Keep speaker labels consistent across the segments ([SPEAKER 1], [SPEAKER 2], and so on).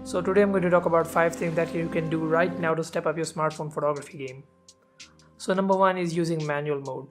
[SPEAKER 1] So today I'm going to talk about 5 things that you can do right now to step up your smartphone photography game. So number 1 is using manual mode.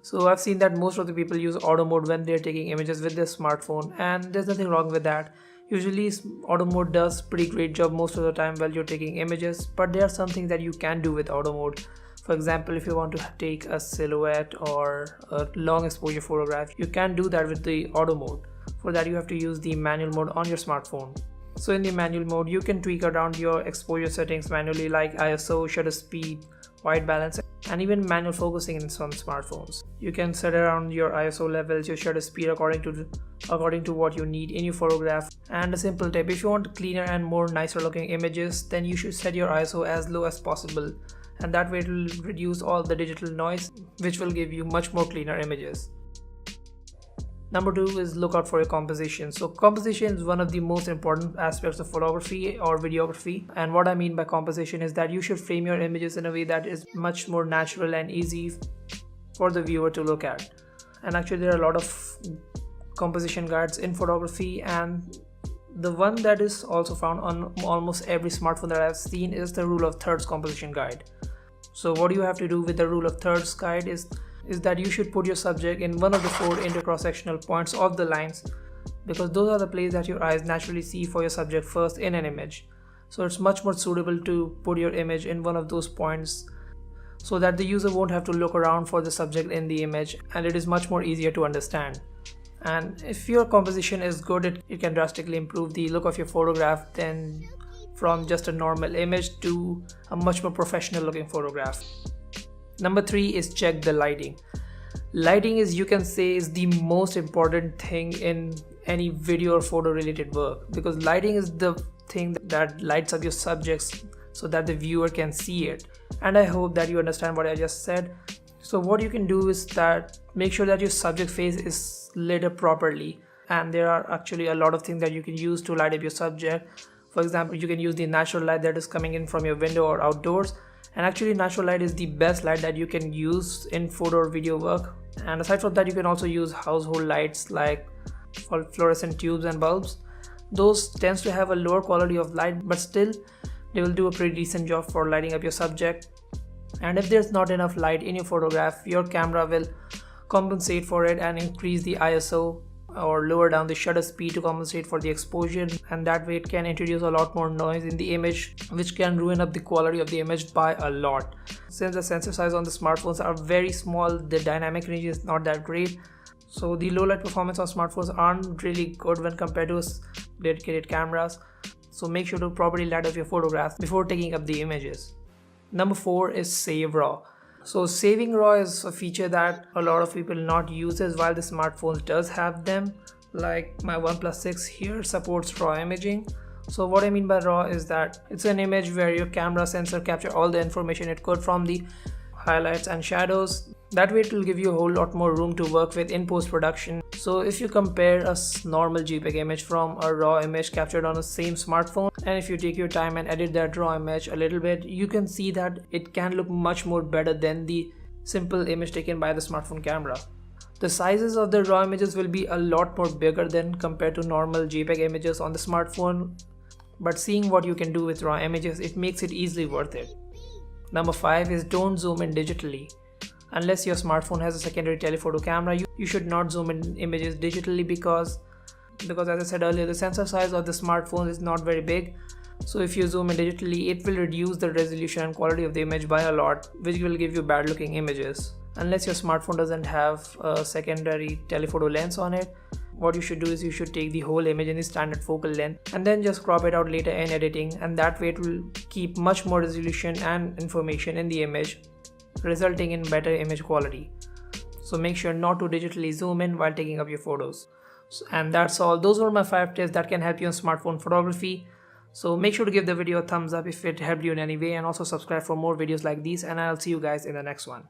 [SPEAKER 1] So I've seen that most of the people use auto mode when they're taking images with their smartphone, and there's nothing wrong with that. Usually auto mode does pretty great job most of the time while you're taking images, but there are some things that you can do with auto mode. For example, if you want to take a silhouette or a long exposure photograph, you can do that with the auto mode. For that you have to use the manual mode on your smartphone. So in the manual mode, you can tweak around your exposure settings manually, like ISO, shutter speed, white balance, and even manual focusing in some smartphones. You can set around your ISO levels, your shutter speed according to what you need in your photograph. And a simple tip, if you want cleaner and more nicer looking images, then you should set your ISO as low as possible, and that way it will reduce all the digital noise, which will give you much more cleaner images. Number 2 is look out for your composition. So composition is one of the most important aspects of photography or videography, and what I mean by composition is that you should frame your images in a way that is much more natural and easy for the viewer to look at. And actually there are a lot of composition guides in photography, and the one that is also found on almost every smartphone that I've seen is the rule of thirds composition guide. So what you have to do with the rule of thirds guide is that you should put your subject in one of the 4 intercross-sectional points of the lines, because those are the places that your eyes naturally see for your subject first in an image. So it's much more suitable to put your image in one of those points so that the user won't have to look around for the subject in the image, and it is much more easier to understand. And if your composition is good, it can drastically improve the look of your photograph than from just a normal image to a much more professional looking photograph. Number 3 is check the lighting. Lighting is, you can say, is the most important thing in any video or photo related work, because lighting is the thing that lights up your subjects so that the viewer can see it. And I hope that you understand what I just said. So what you can do is that make sure that your subject face is lit up properly, and there are actually a lot of things that you can use to light up your subject. For example, you can use the natural light that is coming in from your window or outdoors. And actually natural light is the best light that you can use in photo or video work. And aside from that, you can also use household lights like fluorescent tubes and bulbs. Those tends to have a lower quality of light, but still they will do a pretty decent job for lighting up your subject. And if there's not enough light in your photograph, your camera will compensate for it and increase the ISO or lower down the shutter speed to compensate for the exposure, and that way it can introduce a lot more noise in the image, which can ruin up the quality of the image by a lot. Since the sensor size on the smartphones are very small, the dynamic range is not that great, so the low light performance on smartphones aren't really good when compared to dedicated cameras. So make sure to properly light up your photographs before taking up the images. Number 4 is save RAW. So saving RAW is a feature that a lot of people not uses, while the smartphones does have them. Like my OnePlus 6 here supports RAW imaging. So what I mean by RAW is that it's an image where your camera sensor capture all the information it could from the highlights and shadows. That way it will give you a whole lot more room to work with in post-production. So if you compare a normal JPEG image from a RAW image captured on the same smartphone, and if you take your time and edit that RAW image a little bit, you can see that it can look much more better than the simple image taken by the smartphone camera. The sizes of the RAW images will be a lot more bigger than compared to normal JPEG images on the smartphone, but seeing what you can do with RAW images, it makes it easily worth it. Number 5 is don't zoom in digitally. Unless your smartphone has a secondary telephoto camera, you should not zoom in images digitally because as I said earlier, the sensor size of the smartphone is not very big. So if you zoom in digitally, it will reduce the resolution and quality of the image by a lot, which will give you bad looking images. Unless your smartphone doesn't have a secondary telephoto lens on it, what you should do is you should take the whole image in the standard focal length and then just crop it out later in editing, and that way it will keep much more resolution and information in the image, resulting in better image quality. So make sure not to digitally zoom in while taking up your photos. And that's all. Those were my 5 tips that can help you in smartphone photography. So make sure to give the video a thumbs up if it helped you in any way, and also subscribe for more videos like these, and I'll see you guys in the next one.